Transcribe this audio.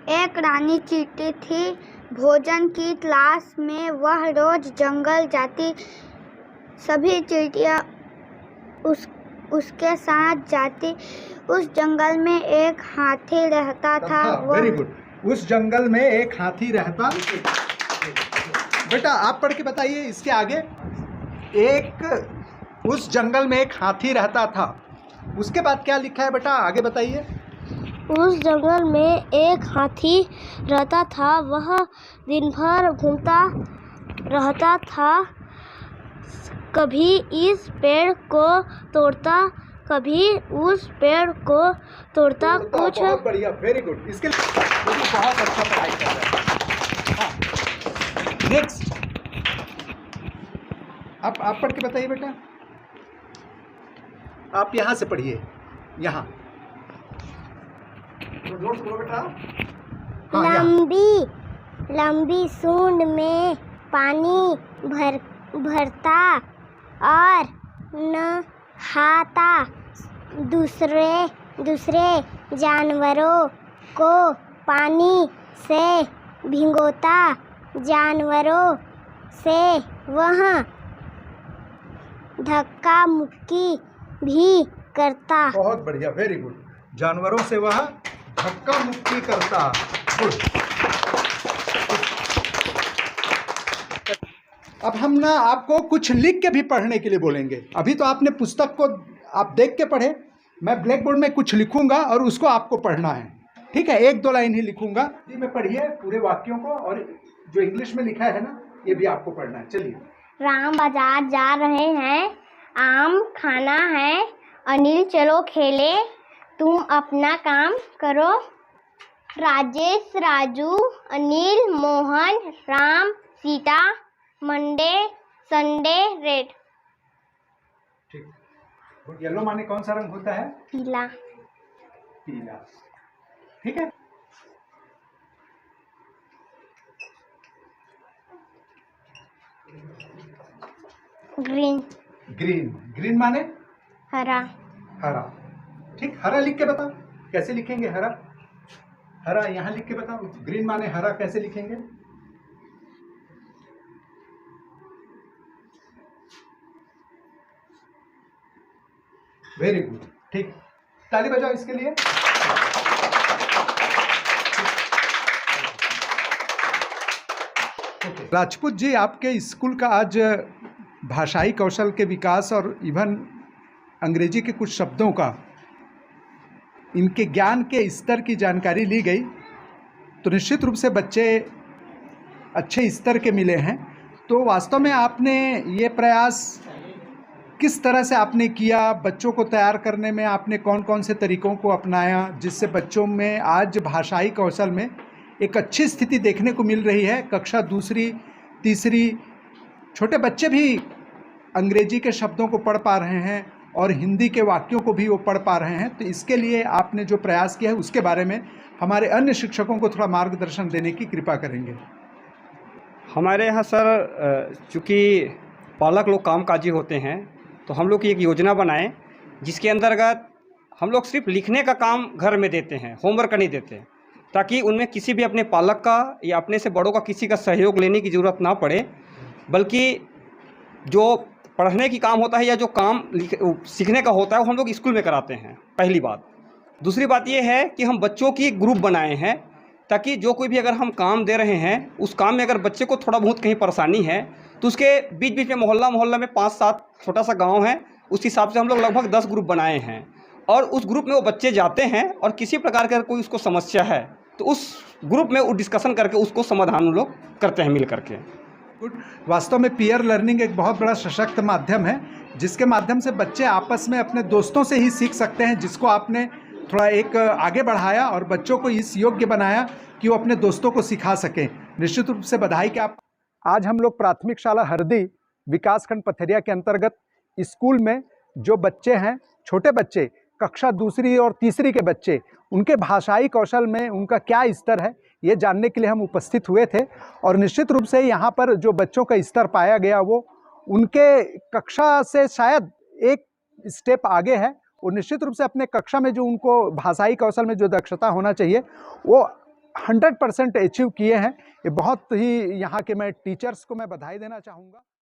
एक रानी चींटी थी। भोजन की तलाश में वह रोज जंगल जाती। सभी चींटियां उसके साथ जाती। उस जंगल में एक हाथी रहता था। Very good. उस जंगल में एक हाथी रहता। बेटा आप पढ़ के बताइए इसके आगे। उस जंगल में एक हाथी रहता था। उसके बाद क्या लिखा है बेटा, आगे बताइए। उस जंगल में एक हाथी रहता था। वह दिन भर घूमता रहता था। कभी इस पेड़ को तोड़ता, कभी उस पेड़ को तोड़ता। कुछ बहुत बढ़िया, वेरी गुड। इसके लिए बहुत अच्छा पढ़ाई कर रहा है। नेक्स्ट आप पढ़ के बताइए बेटा। आप यहाँ से पढ़िए, यहाँ नोट्स करो बेटा। लंबी लंबी सूंड में पानी भरता और नहाता। दूसरे जानवरों को पानी से भिगोता। जानवरों से वह धक्का मुक्की भी करता। बहुत बढ़िया, वेरी गुड। जानवरों से वह धक्का मुक्की करता। गुड। अब हम ना आपको कुछ लिख के भी पढ़ने के लिए बोलेंगे। अभी तो आपने पुस्तक को आप देख के पढ़े। मैं ब्लैक बोर्ड में कुछ लिखूंगा और उसको आपको पढ़ना है, ठीक है? 1-2 लाइन ही लिखूंगा। जी मैं पढ़िए पूरे वाक्यों को, और जो इंग्लिश में लिखा है ना ये भी आपको पढ़ना है। चलिए। राम बाजार जा रहे हैं, आम खाना है। अनिल चलो खेले, तुम अपना काम करो। Rajesh Raju, Anil Mohan, Ram Sita, Monday Sunday red. ठीक। येलो माने कौन सा रंग होता है? पीला। पीला, ठीक है। ग्रीन। ग्रीन माने हरा। हरा, ठीक। हरा लिख के बताओ कैसे लिखेंगे। हरा यहाँ लिख के बताओ। ग्रीन माने हरा, कैसे लिखेंगे? वेरी गुड, ठीक। ताली बजाओ इसके लिए। राजपूत जी, आपके स्कूल का आज भाषाई कौशल के विकास और इवन अंग्रेजी के कुछ शब्दों का, इनके ज्ञान के स्तर की जानकारी ली गई, तो निश्चित रूप से बच्चे अच्छे स्तर के मिले हैं। तो वास्तव में आपने ये प्रयास किस तरह से आपने किया? बच्चों को तैयार करने में आपने कौन कौन से तरीकों को अपनाया जिससे बच्चों में आज भाषाई कौशल में एक अच्छी स्थिति देखने को मिल रही है? कक्षा 2, 3, छोटे बच्चे भी अंग्रेजी के शब्दों को पढ़ पा रहे हैं और हिंदी के वाक्यों को भी वो पढ़ पा रहे हैं। तो इसके लिए आपने जो प्रयास किया है उसके बारे में हमारे अन्य शिक्षकों को थोड़ा मार्गदर्शन देने की कृपा करेंगे। हमारे यहाँ सर चूँकि पालक लोग कामकाजी होते हैं, तो हम लोग की एक योजना बनाए जिसके अंतर्गत हम लोग सिर्फ लिखने का काम घर में देते हैं, होमवर्क नहीं देते, ताकि उनमें किसी भी अपने पालक का या अपने से बड़ों का किसी का सहयोग लेने की ज़रूरत ना पड़े, बल्कि जो पढ़ने की काम होता है या जो काम सीखने का होता है वो हम लोग स्कूल में कराते हैं, पहली बात। दूसरी बात ये है कि हम बच्चों की ग्रुप बनाए हैं, ताकि जो कोई भी अगर हम काम दे रहे हैं उस काम में अगर बच्चे को थोड़ा बहुत कहीं परेशानी है तो उसके बीच बीच में मोहल्ला में 5-7 छोटा सा गांव है, उस हिसाब से हम लोग लगभग 10 ग्रुप बनाए हैं। और उस ग्रुप में वो बच्चे जाते हैं और किसी प्रकार का कोई उसको समस्या है तो उस ग्रुप में वो डिस्कशन करके उसको समाधान हम लोग करते हैं मिल करके। गुड। वास्तव में पीयर लर्निंग एक बहुत बड़ा सशक्त माध्यम है जिसके माध्यम से बच्चे आपस में अपने दोस्तों से ही सीख सकते हैं, जिसको आपने थोड़ा एक आगे बढ़ाया और बच्चों को इस योग्य बनाया कि वो अपने दोस्तों को सिखा सकें। निश्चित रूप से बधाई कि आप आज हम लोग प्राथमिक शाला हरदी विकासखंड पथरिया के अंतर्गत स्कूल में जो बच्चे हैं, छोटे बच्चे, कक्षा 2 और 3 के बच्चे, उनके भाषाई कौशल में उनका क्या स्तर है ये जानने के लिए हम उपस्थित हुए थे। और निश्चित रूप से यहाँ पर जो बच्चों का स्तर पाया गया वो उनके कक्षा से शायद एक स्टेप आगे है। वो निश्चित रूप से अपने कक्षा में जो उनको भाषाई कौशल में जो दक्षता होना चाहिए वो 100% अचीव किए हैं। ये बहुत ही यहाँ के मैं टीचर्स को मैं बधाई देना चाहूँगा।